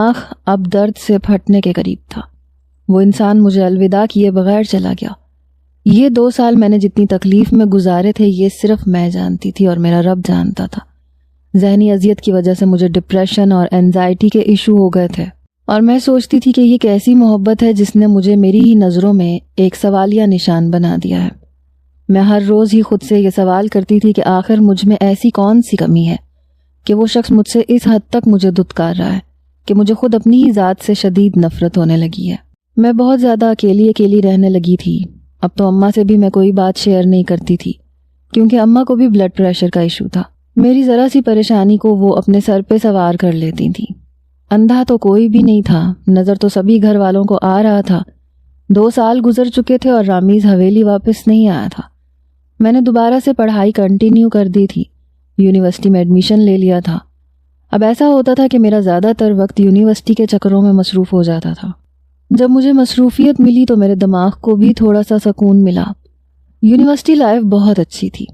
آنکھ اب درد سے پھٹنے کے قریب تھا۔ وہ انسان مجھے الوداع کیے بغیر چلا گیا۔ یہ 2 سال میں نے جتنی تکلیف میں گزارے تھے یہ صرف میں جانتی تھی اور میرا رب جانتا تھا۔ ذہنی اذیت کی وجہ سے مجھے ڈپریشن اور اینزائٹی کے ایشو ہو گئے تھے، اور میں سوچتی تھی کہ یہ کیسی محبت ہے جس نے مجھے میری ہی نظروں میں ایک سوالیہ نشان بنا دیا ہے۔ میں ہر روز ہی خود سے یہ سوال کرتی تھی کہ آخر مجھ میں ایسی کون سی کمی ہے کہ وہ شخص مجھ سے اس حد تک مجھے دھتکار رہا ہے کہ مجھے خود اپنی ہی ذات سے شدید نفرت ہونے لگی ہے۔ میں بہت زیادہ اکیلی رہنے لگی تھی۔ اب تو اماں سے بھی میں کوئی بات شیئر نہیں کرتی تھی، کیونکہ اماں کو بھی بلڈ پریشر کا ایشو تھا۔ میری ذرا سی پریشانی کو وہ اپنے سر پہ سوار کر لیتی تھیں۔ اندھا تو کوئی بھی نہیں تھا، نظر تو سبھی گھر والوں کو آ رہا تھا۔ 2 سال گزر چکے تھے اور رامیز حویلی واپس نہیں آیا تھا۔ میں نے دوبارہ سے پڑھائی کنٹینیو کر دی تھی، یونیورسٹی میں ایڈمیشن لے لیا تھا۔ اب ایسا ہوتا تھا کہ میرا زیادہ تر وقت یونیورسٹی کے چکروں میں مصروف ہو جاتا تھا۔ جب مجھے مصروفیت ملی تو میرے دماغ کو بھی تھوڑا سا سکون ملا۔ یونیورسٹی لائف بہت اچھی تھی۔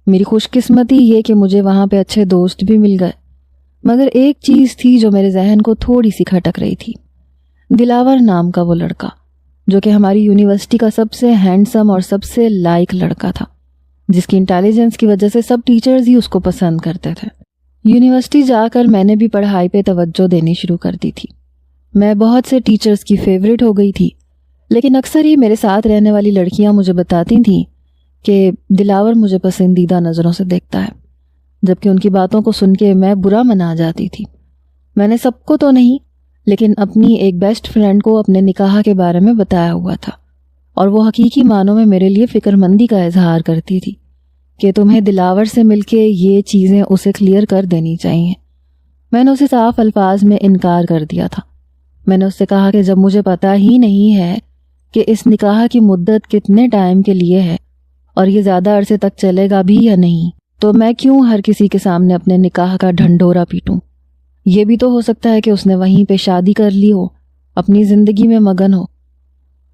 میری خوش قسمتی یہ کہ مجھے وہاں پہ اچھے دوست بھی مل گئے، مگر ایک چیز تھی جو میرے ذہن کو تھوڑی سی کھٹک رہی تھی۔ دلاور نام کا وہ لڑکا جو کہ ہماری یونیورسٹی کا سب سے ہینڈسم اور سب سے لائق لڑکا تھا، جس کی انٹیلیجنس کی وجہ سے سب ٹیچرز ہی اس کو پسند کرتے تھے۔ یونیورسٹی جا کر میں نے بھی پڑھائی پہ توجہ دینی شروع کر دی تھی۔ میں بہت سے ٹیچرز کی فیوریٹ ہو گئی تھی، لیکن اکثر ہی میرے ساتھ رہنے والی لڑکیاں مجھے بتاتی تھیں کہ دلاور مجھے پسندیدہ نظروں سے دیکھتا ہے، جبکہ ان کی باتوں کو سن کے میں برا منا جاتی تھی۔ میں نے سب کو تو نہیں، لیکن اپنی ایک بیسٹ فرینڈ کو اپنے نکاح کے بارے میں بتایا ہوا تھا، اور وہ حقیقی معنوں میں میرے لیے فکر مندی کا اظہار کرتی تھی کہ تمہیں دلاور سے مل کے یہ چیزیں اسے کلیئر کر دینی چاہیے۔ میں نے اسے صاف الفاظ میں انکار کر دیا تھا۔ میں نے اس سے کہا کہ جب مجھے پتہ ہی نہیں ہے کہ اس نکاح کی مدت کتنے ٹائم کے لیے ہے اور یہ زیادہ عرصے تک چلے گا بھی یا نہیں، تو میں کیوں ہر کسی کے سامنے اپنے نکاح کا ڈھنڈورا پیٹوں؟ یہ بھی تو ہو سکتا ہے کہ اس نے وہیں پہ شادی کر لی ہو، اپنی زندگی میں مگن ہو۔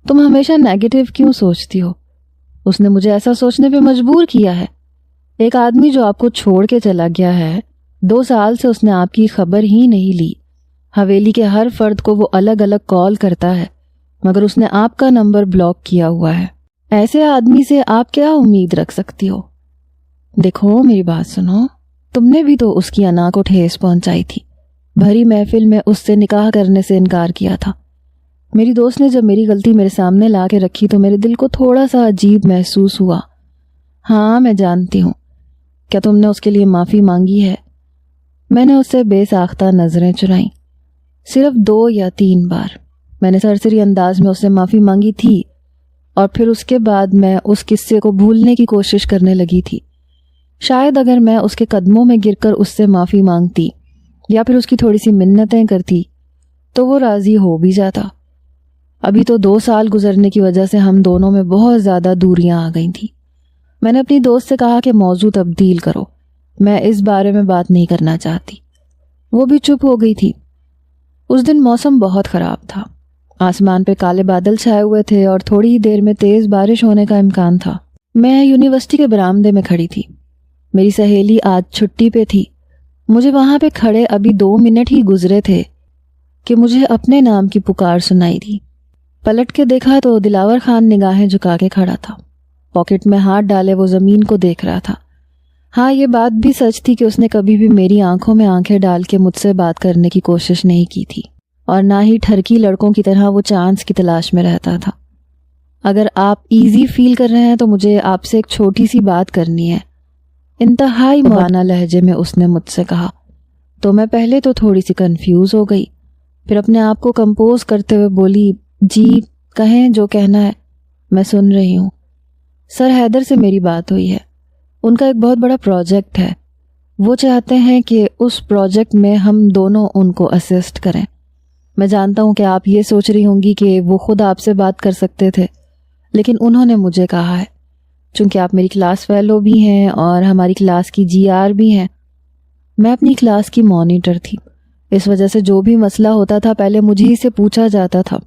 تم ہمیشہ نیگیٹو کیوں سوچتی ہو؟ اس نے مجھے ایسا سوچنے پہ مجبور کیا ہے۔ ایک آدمی جو آپ کو چھوڑ کے چلا گیا ہے، 2 سال سے اس نے آپ کی خبر ہی نہیں لی۔ حویلی کے ہر فرد کو وہ الگ الگ کال کرتا ہے، مگر اس نے آپ کا نمبر بلاک کیا ہوا ہے۔ ایسے آدمی سے آپ کیا امید رکھ سکتی ہو؟ دیکھو میری بات سنو، تم نے بھی تو اس کی انا کو ٹھیس پہنچائی تھی۔ بھری محفل میں اس سے نکاح کرنے سے انکار کیا تھا۔ میری دوست نے جب میری غلطی میرے سامنے لا کے رکھی تو میرے دل کو تھوڑا سا عجیب محسوس ہوا۔ ہاں میں جانتی ہوں، کیا تم نے اس کے لیے معافی مانگی ہے؟ میں نے اس سے بے ساختہ نظریں چرائیں، صرف 2 یا 3 بار۔ میں نے سرسری انداز میں اس سے معافی مانگی تھی، اور پھر اس کے بعد میں اس قصے کو بھولنے کی کوشش کرنے لگی تھی۔ شاید اگر میں اس کے قدموں میں گر کر اس سے معافی مانگتی یا پھر اس کی تھوڑی سی منتیں کرتی تو وہ راضی ہو بھی جاتا۔ ابھی تو 2 سال گزرنے کی وجہ سے ہم دونوں میں بہت زیادہ دوریاں آ گئی تھیں۔ میں نے اپنی دوست سے کہا کہ موضوع تبدیل کرو، میں اس بارے میں بات نہیں کرنا چاہتی۔ وہ بھی چپ ہو گئی تھی۔ اس دن موسم بہت خراب تھا، آسمان پہ کالے بادل چھائے ہوئے تھے اور تھوڑی ہی دیر میں تیز بارش ہونے کا امکان تھا۔ میں یونیورسٹی کے برآمدے میں کھڑی تھی۔ میری سہیلی آج چھٹی پہ تھی۔ مجھے وہاں پہ کھڑے ابھی 2 منٹ ہی گزرے تھے کہ مجھے اپنے نام کی پکار سنائی دی۔ پلٹ کے دیکھا تو دلاور خان نگاہیں جھکا کے کھڑا تھا، پاکٹ میں ہاتھ ڈالے وہ زمین کو دیکھ رہا تھا۔ ہاں یہ بات بھی سچ تھی کہ اس نے کبھی بھی میری آنکھوں میں آنکھیں ڈال کے مجھ سے بات کرنے کی کوشش نہیں کی تھی، اور نہ ہی ٹھرکی لڑکوں کی طرح وہ چانس کی تلاش میں رہتا تھا۔ اگر آپ ایزی فیل کر رہے ہیں تو مجھے آپ سے ایک چھوٹی سی بات کرنی ہے، انتہائی معنی لہجے میں اس نے مجھ سے کہا۔ تو میں پہلے تو تھوڑی سی کنفیوز ہو گئی، پھر اپنے آپ کو کمپوز کرتے ہوئے بولی، جی کہیں جو کہنا ہے، میں سن رہی ہوں۔ سر حیدر سے میری بات ہوئی ہے، ان کا ایک بہت بڑا پروجیکٹ ہے، وہ چاہتے ہیں کہ اس پروجیکٹ میں ہم دونوں ان کو اسسٹ کریں۔ میں جانتا ہوں کہ آپ یہ سوچ رہی ہوں گی کہ وہ خود آپ سے بات کر سکتے تھے، لیکن انہوں نے مجھے کہا ہے، چونکہ آپ میری کلاس فیلو بھی ہیں اور ہماری کلاس کی GR بھی ہیں۔ میں اپنی کلاس کی مانیٹر تھی، اس وجہ سے جو بھی مسئلہ ہوتا تھا پہلے مجھے ہی سے پوچھا جاتا تھا۔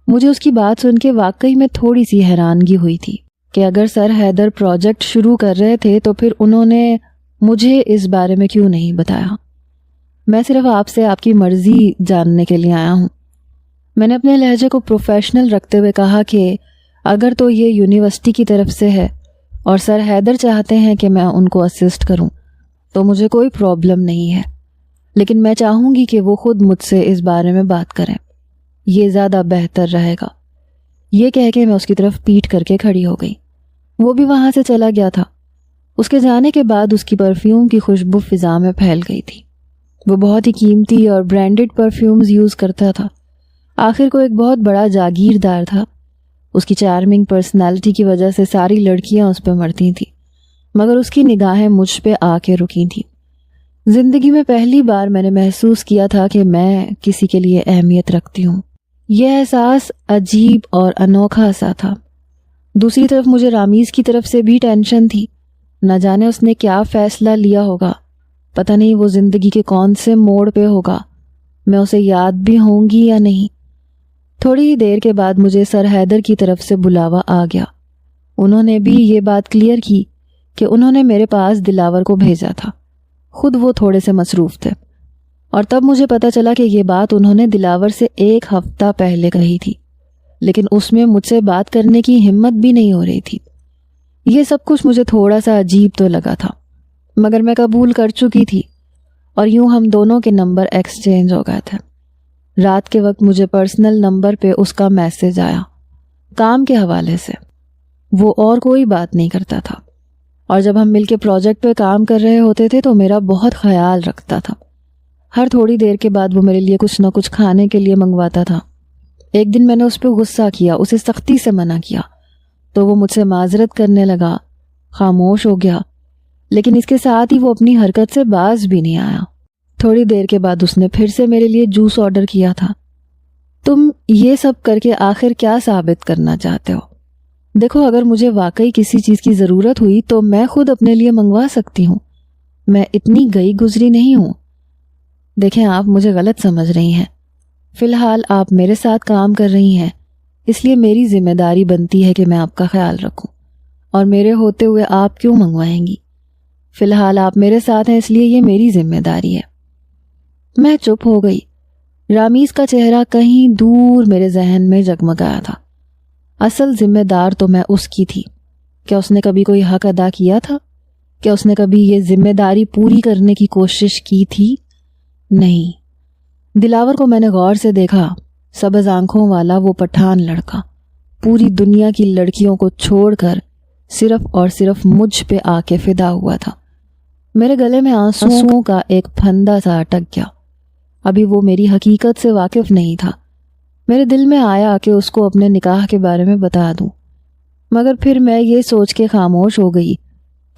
مجھے اس کی بات سن کے واقعی میں تھوڑی سی حیرانگی ہوئی تھی کہ اگر سر حیدر پروجیکٹ شروع کر رہے تھے تو پھر انہوں نے مجھے اس بارے میں کیوں نہیں بتایا۔ میں صرف آپ سے آپ کی مرضی جاننے کے لیے آیا ہوں۔ میں نے اپنے لہجے کو پروفیشنل رکھتے ہوئے کہا کہ اگر تو یہ یونیورسٹی کی طرف سے ہے اور سر حیدر چاہتے ہیں کہ میں ان کو اسسٹ کروں تو مجھے کوئی پرابلم نہیں ہے، لیکن میں چاہوں گی کہ وہ خود مجھ سے اس بارے میں بات کریں، یہ زیادہ بہتر رہے گا۔ یہ کہہ کے میں اس کی طرف پیٹ کر کے کھڑی ہو گئی۔ وہ بھی وہاں سے چلا گیا تھا۔ اس کے جانے کے بعد اس کی پرفیوم کی خوشبو فضا میں پھیل گئی تھی۔ وہ بہت ہی قیمتی اور برانڈڈ پرفیومز یوز کرتا تھا۔ آخر کو ایک بہت بڑا جاگیردار تھا۔ اس کی چارمنگ پرسنالٹی کی وجہ سے ساری لڑکیاں اس پہ مرتی تھیں، مگر اس کی نگاہیں مجھ پہ آ کے رکی تھیں۔ زندگی میں پہلی بار میں نے محسوس کیا تھا کہ میں کسی کے لیے اہمیت رکھتی ہوں۔ یہ احساس عجیب اور انوکھا سا تھا۔ دوسری طرف مجھے رامیز کی طرف سے بھی ٹینشن تھی۔ نہ جانے اس نے کیا فیصلہ لیا ہوگا، پتہ نہیں وہ زندگی کے کون سے موڑ پہ ہوگا، میں اسے یاد بھی ہوں گی یا نہیں۔ تھوڑی ہی دیر کے بعد مجھے سر حیدر کی طرف سے بلاوا آ گیا۔ انہوں نے بھی یہ بات کلیئر کی کہ انہوں نے میرے پاس دلاور کو بھیجا تھا، خود وہ تھوڑے سے مصروف تھے، اور تب مجھے پتہ چلا کہ یہ بات انہوں نے دلاور سے 1 ہفتہ پہلے کہی تھی، لیکن اس میں مجھ سے بات کرنے کی ہمت بھی نہیں ہو رہی تھی۔ یہ سب کچھ مجھے تھوڑا سا عجیب تو لگا تھا، مگر میں قبول کر چکی تھی، اور یوں ہم دونوں کے نمبر ایکسچینج ہو گئے تھے۔ رات کے وقت مجھے پرسنل نمبر پہ اس کا میسج آیا، کام کے حوالے سے۔ وہ اور کوئی بات نہیں کرتا تھا، اور جب ہم مل کے پروجیکٹ پہ کام کر رہے ہوتے تھے تو میرا بہت خیال رکھتا تھا۔ ہر تھوڑی دیر کے بعد وہ میرے لیے کچھ نہ کچھ کھانے کے لیے منگواتا تھا۔ ایک دن میں نے اس پہ غصہ کیا، اسے سختی سے منع کیا، تو وہ مجھ سے معذرت کرنے لگا، خاموش ہو گیا، لیکن اس کے ساتھ ہی وہ اپنی حرکت سے باز بھی نہیں آیا۔ تھوڑی دیر کے بعد اس نے پھر سے میرے لیے جوس آرڈر کیا تھا۔ تم یہ سب کر کے آخر کیا ثابت کرنا چاہتے ہو؟ دیکھو، اگر مجھے واقعی کسی چیز کی ضرورت ہوئی تو میں خود اپنے لیے منگوا سکتی ہوں، میں اتنی گئی گزری نہیں ہوں۔ دیکھیں، آپ مجھے غلط سمجھ رہی ہیں۔ فی الحال آپ میرے ساتھ کام کر رہی ہیں، اس لیے میری ذمہ داری بنتی ہے کہ میں آپ کا خیال رکھوں، اور میرے ہوتے ہوئے آپ کیوں منگوائیں گی؟ فی الحال آپ میرے ساتھ ہیں، اس لیے یہ میری ذمہ داری ہے۔ میں چپ ہو گئی۔ رامیز کا چہرہ کہیں دور میرے ذہن میں جگمگایا تھا۔ اصل ذمہ دار تو میں اس کی تھی۔ کیا اس نے کبھی کوئی حق ادا کیا تھا؟ کیا اس نے کبھی یہ ذمہ داری پوری کرنے کی کوشش کی تھی؟ نہیں۔ دلاور کو میں نے غور سے دیکھا، سبز آنکھوں والا وہ پٹھان لڑکا، پوری دنیا کی لڑکیوں کو چھوڑ کر صرف اور صرف مجھ پہ آ کے فدا ہوا تھا۔ میرے گلے میں آنسوؤں کا ایک پھندا سا اٹک گیا۔ ابھی وہ میری حقیقت سے واقف نہیں تھا۔ میرے دل میں آیا کہ اس کو اپنے نکاح کے بارے میں بتا دوں، مگر پھر میں یہ سوچ کے خاموش ہو گئی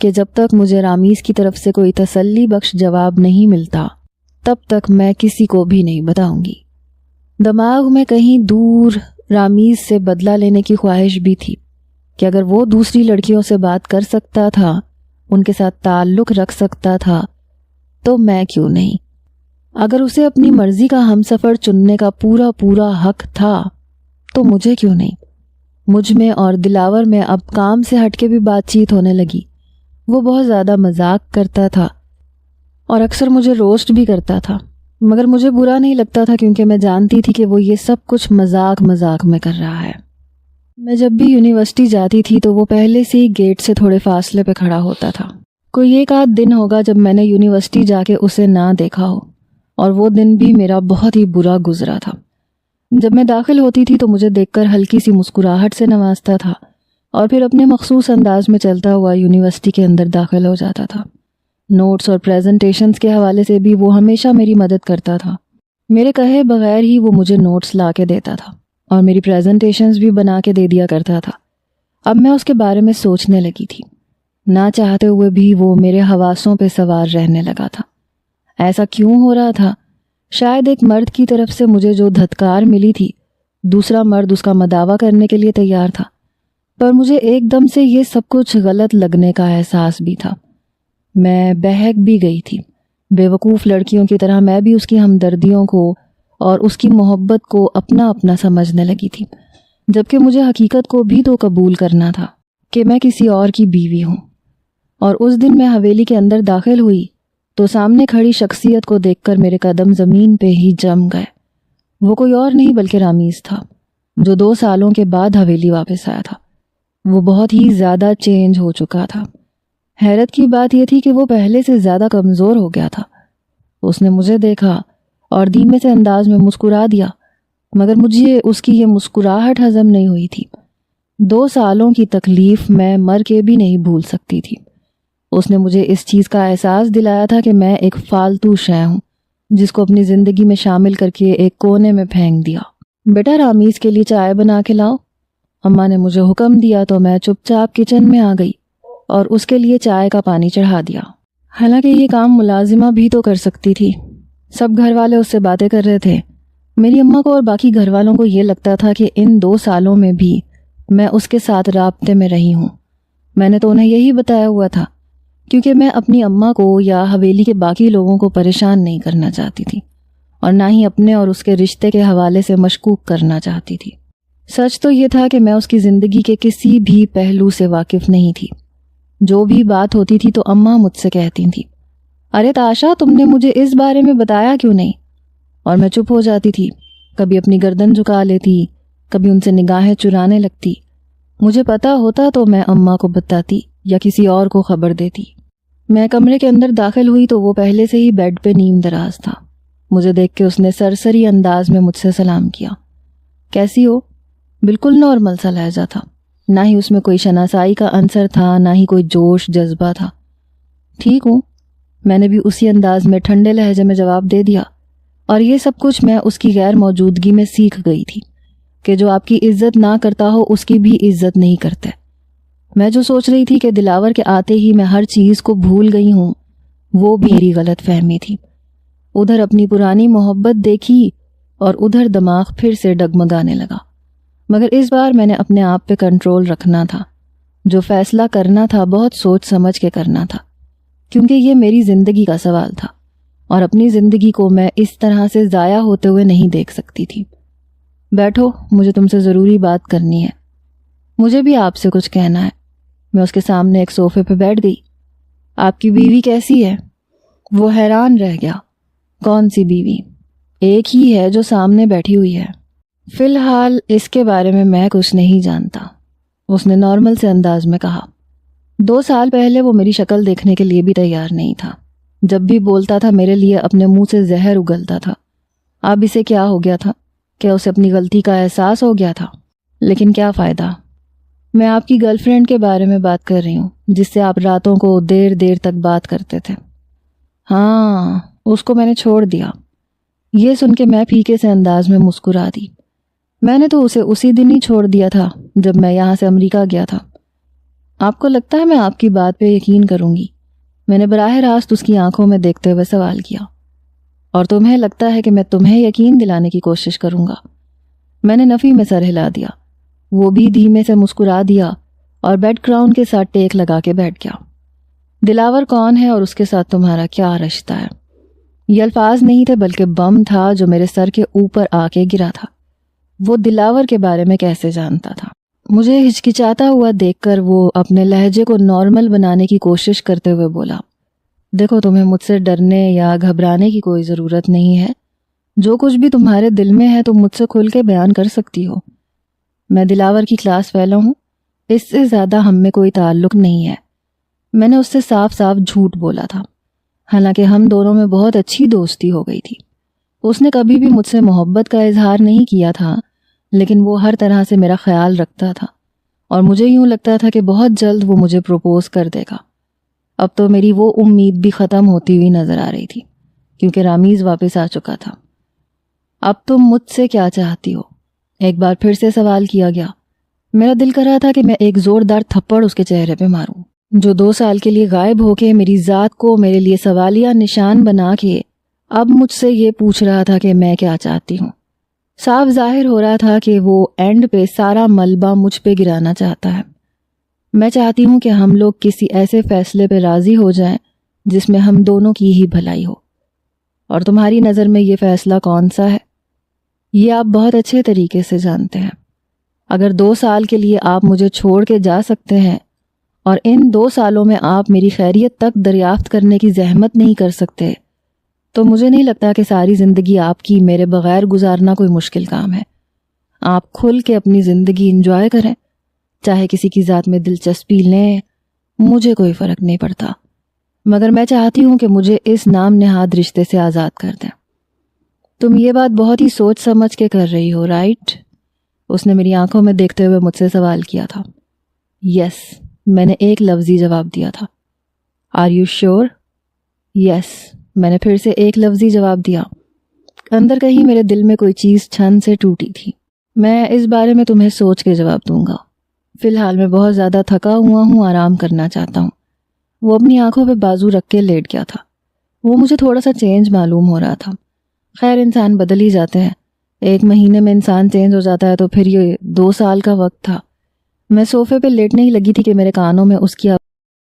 کہ جب تک مجھے رامیز کی طرف سے کوئی تسلی بخش جواب نہیں ملتا تب تک میں کسی کو بھی نہیں بتاؤں گی۔ دماغ میں کہیں دور رامیز سے بدلہ لینے کی خواہش بھی تھی کہ اگر وہ دوسری لڑکیوں سے بات کر سکتا تھا، ان کے ساتھ تعلق رکھ سکتا تھا، تو میں کیوں نہیں؟ اگر اسے اپنی مرضی کا ہمسفر چننے کا پورا حق تھا تو مجھے کیوں نہیں؟ مجھ میں اور دلاور میں اب کام سے ہٹ کے بھی بات چیت ہونے لگی۔ وہ بہت زیادہ مذاق کرتا تھا اور اکثر مجھے روسٹ بھی کرتا تھا، مگر مجھے برا نہیں لگتا تھا کیونکہ میں جانتی تھی کہ وہ یہ سب کچھ مذاق میں کر رہا ہے۔ میں جب بھی یونیورسٹی جاتی تھی تو وہ پہلے سے ہی گیٹ سے تھوڑے فاصلے پہ کھڑا ہوتا تھا۔ کوئی ایک آدھ دن ہوگا جب میں نے یونیورسٹی جا کے اسے نہ دیکھا ہو، اور وہ دن بھی میرا بہت ہی برا گزرا تھا۔ جب میں داخل ہوتی تھی تو مجھے دیکھ کر ہلکی سی مسکراہٹ سے نوازتا تھا، اور پھر اپنے مخصوص انداز میں چلتا ہوا یونیورسٹی کے اندر داخل ہو جاتا تھا۔ نوٹس اور پریزنٹیشنز کے حوالے سے بھی وہ ہمیشہ میری مدد کرتا تھا۔ میرے کہے بغیر ہی وہ مجھے نوٹس لا کے دیتا تھا اور میری پریزنٹیشنز بھی بنا کے دے دیا کرتا تھا۔ اب میں اس کے بارے میں سوچنے لگی تھی۔ نہ چاہتے ہوئے بھی وہ میرے حواسوں پہ سوار رہنے لگا تھا۔ ایسا کیوں ہو رہا تھا؟ شاید ایک مرد کی طرف سے مجھے جو دھتکار ملی تھی، دوسرا مرد اس کا مداوع کرنے کے لیے تیار تھا، پر مجھے ایک دم سے یہ سب کچھ غلط لگنے کا احساس بھی تھا۔ میں بہک بھی گئی تھی۔ بے وقوف لڑکیوں کی طرح میں بھی اس کی ہمدردیوں کو اور اس کی محبت کو اپنا سمجھنے لگی تھی، جبکہ مجھے حقیقت کو بھی تو قبول کرنا تھا کہ میں کسی اور کی بیوی ہوں۔ اور اس دن میں حویلی کے اندر داخل ہوئی تو سامنے کھڑی شخصیت کو دیکھ کر میرے قدم زمین پہ ہی جم گئے۔ وہ کوئی اور نہیں بلکہ رامیز تھا، جو 2 سالوں کے بعد حویلی واپس آیا تھا۔ وہ بہت ہی زیادہ چینج ہو چکا تھا۔ حیرت کی بات یہ تھی کہ وہ پہلے سے زیادہ کمزور ہو گیا تھا۔ اس نے مجھے دیکھا اور دھیمے سے انداز میں مسکرا دیا، مگر مجھے اس کی یہ مسکراہٹ ہضم نہیں ہوئی تھی۔ 2 سالوں کی تکلیف میں مر کے بھی نہیں بھول سکتی تھی۔ اس نے مجھے اس چیز کا احساس دلایا تھا کہ میں ایک فالتو شے ہوں، جس کو اپنی زندگی میں شامل کر کے ایک کونے میں پھینک دیا۔ بیٹا رامیز کے لیے چائے بنا کے لاؤ۔ اماں نے مجھے حکم دیا تو میں چپ چاپ کچن میں آ گئی اور اس کے لیے چائے کا پانی چڑھا دیا۔ حالانکہ یہ کام ملازمہ بھی تو کر سکتی تھی۔ سب گھر والے اس سے باتیں کر رہے تھے۔ میری اماں کو اور باقی گھر والوں کو یہ لگتا تھا کہ ان 2 سالوں میں بھی میں اس کے ساتھ رابطے میں رہی ہوں۔ میں نے تو انہیں یہی بتایا ہوا تھا، کیونکہ میں اپنی اماں کو یا حویلی کے باقی لوگوں کو پریشان نہیں کرنا چاہتی تھی، اور نہ ہی اپنے اور اس کے رشتے کے حوالے سے مشکوک کرنا چاہتی تھی۔ سچ تو یہ تھا کہ میں اس کی زندگی کے کسی بھی پہلو سے واقف نہیں تھی۔ جو بھی بات ہوتی تھی تو اماں مجھ سے کہتی تھی، ارے تاشا، تم نے مجھے اس بارے میں بتایا کیوں نہیں؟ اور میں چپ ہو جاتی تھی، کبھی اپنی گردن جھکا لیتی، کبھی ان سے نگاہیں چرانے لگتی۔ مجھے پتا ہوتا تو میں اماں کو بتاتی یا کسی اور کو خبر دیتی۔ میں کمرے کے اندر داخل ہوئی تو وہ پہلے سے ہی بیڈ پہ نیم دراز تھا۔ مجھے دیکھ کے اس نے سرسری انداز میں مجھ سے سلام کیا۔ کیسی ہو؟ بالکل نارمل سا لہجہ تھا، نہ ہی اس میں کوئی شناسائی کا عنصر تھا، نہ ہی کوئی جوش جذبہ تھا۔ ٹھیک ہوں، میں نے بھی اسی انداز میں ٹھنڈے لہجے میں جواب دے دیا۔ اور یہ سب کچھ میں اس کی غیر موجودگی میں سیکھ گئی تھی کہ جو آپ کی عزت نہ کرتا ہو اس کی بھی عزت نہیں کرتے۔ میں جو سوچ رہی تھی کہ دلاور کے آتے ہی میں ہر چیز کو بھول گئی ہوں، وہ بھی میری غلط فہمی تھی۔ ادھر اپنی پرانی محبت دیکھی اور ادھر دماغ پھر سے ڈگمگانے لگا۔ مگر اس بار میں نے اپنے آپ پہ کنٹرول رکھنا تھا۔ جو فیصلہ کرنا تھا بہت سوچ سمجھ کے کرنا تھا، کیونکہ یہ میری زندگی کا سوال تھا اور اپنی زندگی کو میں اس طرح سے ضائع ہوتے ہوئے نہیں دیکھ سکتی تھی۔ بیٹھو، مجھے تم سے ضروری بات کرنی ہے۔ مجھے بھی آپ سے کچھ کہنا ہے۔ میں اس کے سامنے ایک صوفے پہ بیٹھ گئی۔ آپ کی بیوی کیسی ہے؟ وہ حیران رہ گیا۔ کون سی بیوی؟ ایک ہی ہے جو سامنے بیٹھی ہوئی ہے۔ فی الحال اس کے بارے میں کچھ نہیں جانتا، اس نے نارمل سے انداز میں کہا۔ 2 سال پہلے وہ میری شکل دیکھنے کے لیے بھی تیار نہیں تھا۔ جب بھی بولتا تھا میرے لیے اپنے منہ سے زہر اگلتا تھا۔ اب اسے کیا ہو گیا تھا؟ کیا اسے اپنی غلطی کا احساس ہو گیا تھا؟ لیکن کیا فائدہ؟ میں آپ کی گرل فرینڈ کے بارے میں بات کر رہی ہوں، جس سے آپ راتوں کو دیر دیر تک بات کرتے تھے۔ ہاں، اس کو میں نے چھوڑ دیا۔ یہ سن کے میں پھیکے سے انداز میں مسکرا دی۔ میں نے تو اسے اسی دن ہی چھوڑ دیا تھا جب میں یہاں سے امریکہ گیا تھا۔ آپ کو لگتا ہے میں آپ کی بات پہ یقین کروں گی؟ میں نے براہ راست اس کی آنکھوں میں دیکھتے ہوئے سوال کیا۔ اور تمہیں لگتا ہے کہ میں تمہیں یقین دلانے کی کوشش کروں گا؟ میں نے نفی میں سر ہلا دیا۔ وہ بھی دھیمے سے مسکرا دیا اور بیڈ گراؤنڈ کے ساتھ ٹیک لگا کے بیٹھ گیا۔ دلاور کون ہے اور اس کے ساتھ تمہارا کیا رشتہ ہے؟ یہ الفاظ نہیں تھے بلکہ بم تھا جو میرے سر کے اوپر آ کے گرا تھا۔ وہ دلاور کے بارے میں کیسے جانتا تھا؟ مجھے ہچکچاتا ہوا دیکھ کر وہ اپنے لہجے کو نارمل بنانے کی کوشش کرتے ہوئے بولا، دیکھو، تمہیں مجھ سے ڈرنے یا گھبرانے کی کوئی ضرورت نہیں ہے۔ جو کچھ بھی تمہارے دل میں ہے تم مجھ سے کھل کے بیان کر سکتی ہو۔ میں دلاور کی کلاس فیلو ہوں، اس سے زیادہ ہم میں کوئی تعلق نہیں ہے۔ میں نے اس سے صاف صاف جھوٹ بولا تھا، حالانکہ ہم دونوں میں بہت اچھی دوستی ہو گئی تھی۔ اس نے کبھی بھی مجھ سے محبت کا اظہار نہیں کیا تھا، لیکن وہ ہر طرح سے میرا خیال رکھتا تھا اور مجھے یوں لگتا تھا کہ بہت جلد وہ مجھے پروپوز کر دے گا۔ اب تو میری وہ امید بھی ختم ہوتی ہوئی نظر آ رہی تھی، کیونکہ رامیز واپس آ چکا تھا۔ اب تم مجھ سے کیا چاہتی ہو؟ ایک بار پھر سے سوال کیا گیا۔ میرا دل کر رہا تھا کہ میں ایک زوردار تھپڑ اس کے چہرے پہ ماروں، جو 2 سال کے لیے غائب ہو کے میری ذات کو میرے لیے سوالیہ نشان بنا کے اب مجھ سے یہ پوچھ رہا تھا کہ میں کیا چاہتی ہوں۔ صاف ظاہر ہو رہا تھا کہ وہ اینڈ پہ سارا ملبہ مجھ پہ گرانا چاہتا ہے۔ میں چاہتی ہوں کہ ہم لوگ کسی ایسے فیصلے پہ راضی ہو جائیں جس میں ہم دونوں کی ہی بھلائی ہو۔ اور تمہاری نظر میں یہ فیصلہ کون سا ہے؟ یہ آپ بہت اچھے طریقے سے جانتے ہیں۔ اگر 2 سال کے لیے آپ مجھے چھوڑ کے جا سکتے ہیں اور ان 2 سالوں میں آپ میری خیریت تک دریافت کرنے کی زحمت نہیں کر سکتے تو مجھے نہیں لگتا کہ ساری زندگی آپ کی میرے بغیر گزارنا کوئی مشکل کام ہے۔ آپ کھل کے اپنی زندگی انجوائے کریں، چاہے کسی کی ذات میں دلچسپی لیں، مجھے کوئی فرق نہیں پڑتا، مگر میں چاہتی ہوں کہ مجھے اس نام نہاد رشتے سے آزاد کر دیں۔ تم یہ بات بہت ہی سوچ سمجھ کے کر رہی ہو، رائٹ؟ اس نے میری آنکھوں میں دیکھتے ہوئے مجھ سے سوال کیا تھا۔ یس، میں نے ایک لفظی جواب دیا تھا۔ Are you sure? یس، میں نے پھر سے ایک لفظی جواب دیا۔ اندر کہیں میرے دل میں کوئی چیز چھن سے ٹوٹی تھی۔ میں اس بارے میں تمہیں سوچ کے جواب دوں گا، فی الحال میں بہت زیادہ تھکا ہوا ہوں، آرام کرنا چاہتا ہوں۔ وہ اپنی آنکھوں پہ بازو رکھ کے لیٹ گیا تھا۔ وہ مجھے تھوڑا سا چینج معلوم ہو رہا تھا۔ خیر، انسان بدل ہی جاتے ہیں، 1 مہینے میں انسان چینج ہو جاتا ہے، تو پھر یہ 2 سال کا وقت تھا۔ میں صوفے پہ لیٹنے ہی لگی تھی کہ میرے کانوں میں اس کی